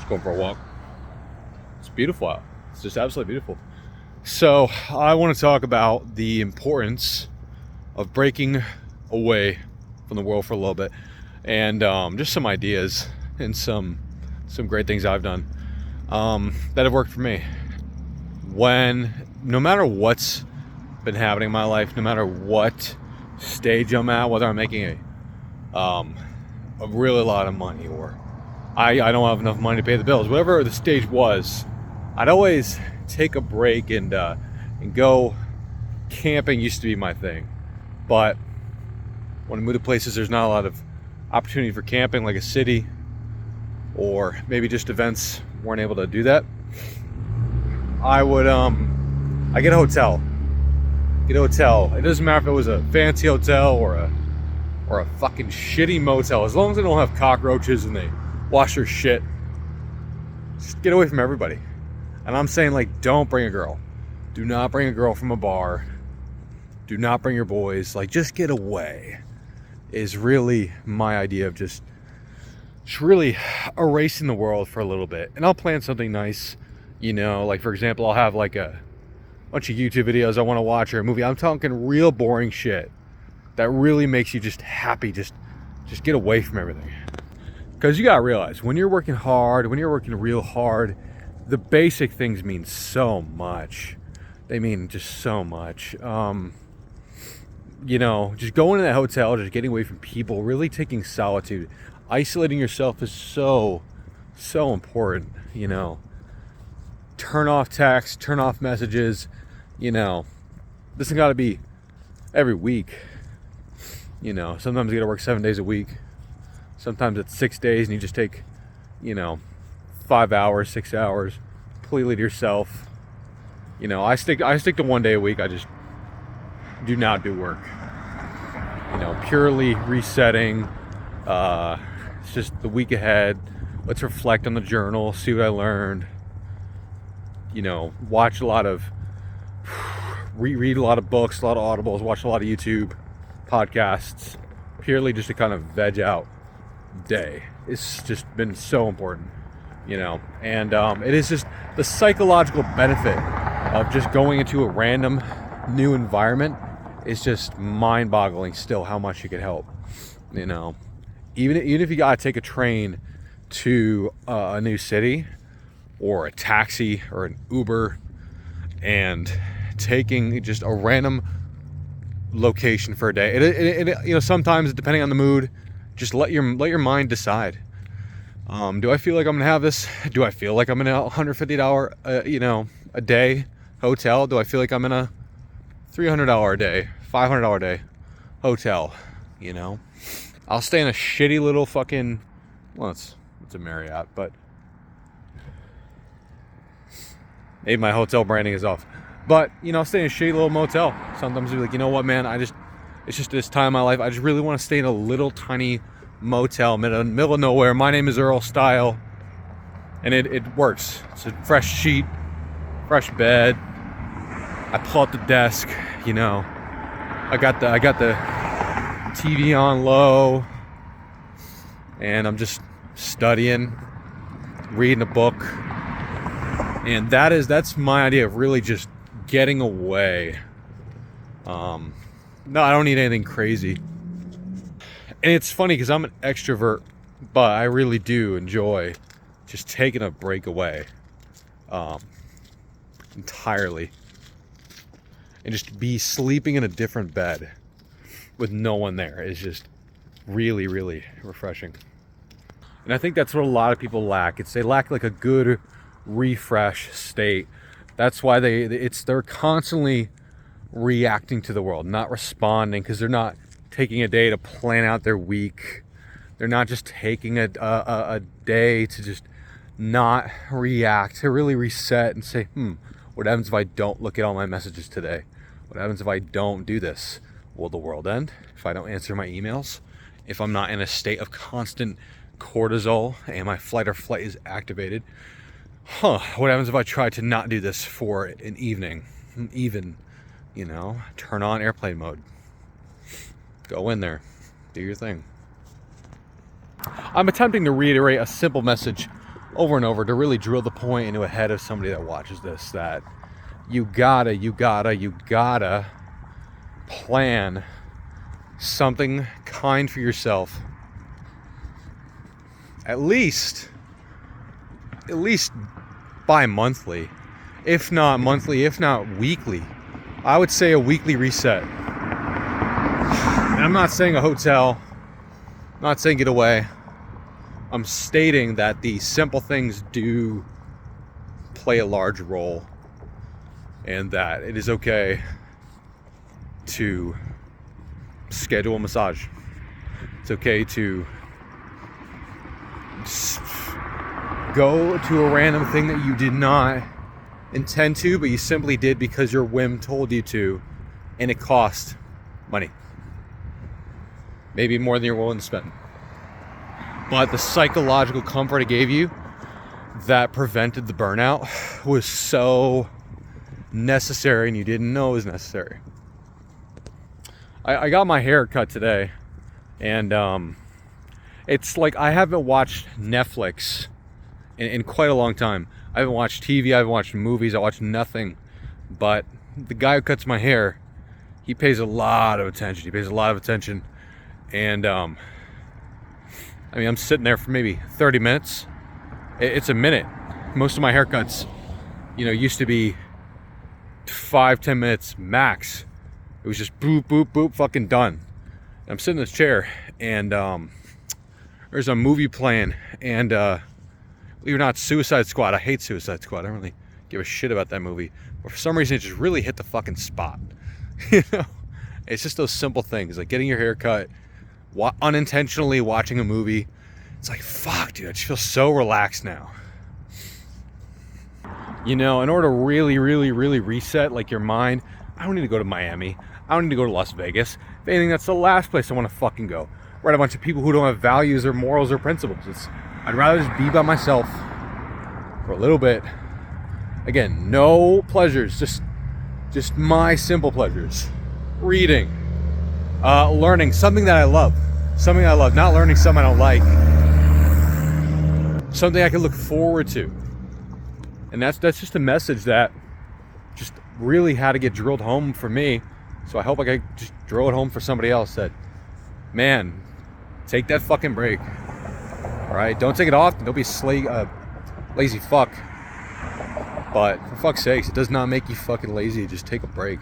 Just going for a walk. It's beautiful out. It's just absolutely beautiful. So I want to talk about the importance of breaking away from the world for a little bit, and just some ideas and some great things I've done that have worked for me. No matter what's been happening in my life, no matter what stage I'm at, whether I'm making a really lot of money or I don't have enough money to pay the bills, whatever the stage was, I'd always take a break and go camping. Used to be my thing, but when I move to places there's not a lot of opportunity for camping, like a city, or maybe just events weren't able to do that, I would I get a hotel. It doesn't matter if it was a fancy hotel or a fucking shitty motel, as long as they don't have cockroaches and they wash their shit. Just get away from everybody. And I'm saying, like, don't bring a girl. Do not bring a girl from a bar. Do not bring your boys. Like, just get away is really my idea of just really erasing the world for a little bit. And I'll plan something nice, like, for example, I'll have like a bunch of YouTube videos I want to watch, or a movie. I'm talking real boring shit that really makes you just happy. Just get away from everything. Because you gotta realize, when you're working hard, when you're working real hard, the basic things mean so much. They mean just so much. Just going to that hotel, just getting away from people, really taking solitude, isolating yourself is so important. Turn off text, turn off messages. This has got to be every week. Sometimes you got to work 7 days a week. Sometimes it's 6 days and you just take, 5 hours, 6 hours completely to yourself. I stick to 1 day a week. I just do not do work. Purely resetting. It's just the week ahead. Let's reflect on the journal, see what I learned. Watch a lot of, read a lot of books, a lot of audibles, watch a lot of YouTube podcasts, purely just to kind of veg out day. It's just been so important, and it is just the psychological benefit of just going into a random new environment is just mind-boggling still, how much you can help. Even if you gotta take a train to a new city, or a taxi or an Uber, and taking just a random location for a day. It sometimes, depending on the mood, just let your mind decide. Do I feel like I'm gonna have this? Do I feel like I'm in a $150 a day hotel? Do I feel like I'm in a $300 a day, $500 a day hotel? I'll stay in a shitty little fucking, well, it's a Marriott, but maybe my hotel branding is off. But, I'll stay in a shitty little motel. Sometimes I'll be like, you know what, man, it's just this time in my life, I just really want to stay in a little tiny motel, middle of nowhere. My name is Earl Style. And it works. It's a fresh sheet, fresh bed. I pull out the desk, I got the TV on low. And I'm just studying, reading a book. And that's my idea of really just getting away. No, I don't need anything crazy. And it's funny because I'm an extrovert, but I really do enjoy just taking a break away entirely. And just be sleeping in a different bed with no one there is just really, really refreshing. And I think that's what a lot of people lack. They lack like a good refresh state. That's why they're constantly reacting to the world, not responding, because they're not taking a day to plan out their week. They're not just taking a day to just not react, to really reset and say, what happens if I don't look at all my messages today? What happens if I don't do this? Will the world end if I don't answer my emails? If I'm not in a state of constant cortisol and my flight or flight is activated? What happens if I try to not do this for an evening? Even, turn on airplane mode. Go in there. Do your thing. I'm attempting to reiterate a simple message over and over to really drill the point into a head of somebody that watches this, that you gotta plan something kind for yourself, at least bi-monthly, if not monthly, if not weekly. I would say a weekly reset. And I'm not saying a hotel, I'm not saying get away. I'm stating that the simple things do play a large role, and that it is okay to schedule a massage. It's okay to go to a random thing that you did not intend to, but you simply did because your whim told you to, and it cost money. Maybe more than you're willing to spend. But the psychological comfort it gave you that prevented the burnout was so necessary, and you didn't know it was necessary. I got my hair cut today, and it's like I haven't watched Netflix in quite a long time. I haven't watched TV, I haven't watched movies, I watched nothing. But the guy who cuts my hair, he pays a lot of attention. And I mean, I'm sitting there for maybe 30 minutes. It's a minute. Most of my haircuts, used to be 5-10 minutes max. It was just boop, boop, boop, fucking done. And I'm sitting in this chair, and there's a movie playing, and believe it or not, Suicide Squad. I hate Suicide Squad. I don't really give a shit about that movie. But for some reason, it just really hit the fucking spot. It's just those simple things, like getting your hair cut, unintentionally watching a movie. It's like, fuck, dude, I just feel so relaxed now. In order to really, really, really reset, like, your mind, I don't need to go to Miami. I don't need to go to Las Vegas. If anything, that's the last place I want to fucking go. We're at a bunch of people who don't have values or morals or principles. I'd rather just be by myself for a little bit. Again, no pleasures, just my simple pleasures. Reading, learning something that I love. Not learning something I don't like. Something I can look forward to. And that's just a message that just really had to get drilled home for me. So I hope I can just drill it home for somebody else, that, man, take that fucking break. All right, don't take it often. Don't be lazy fuck. But for fuck's sakes, it does not make you fucking lazy. Just take a break.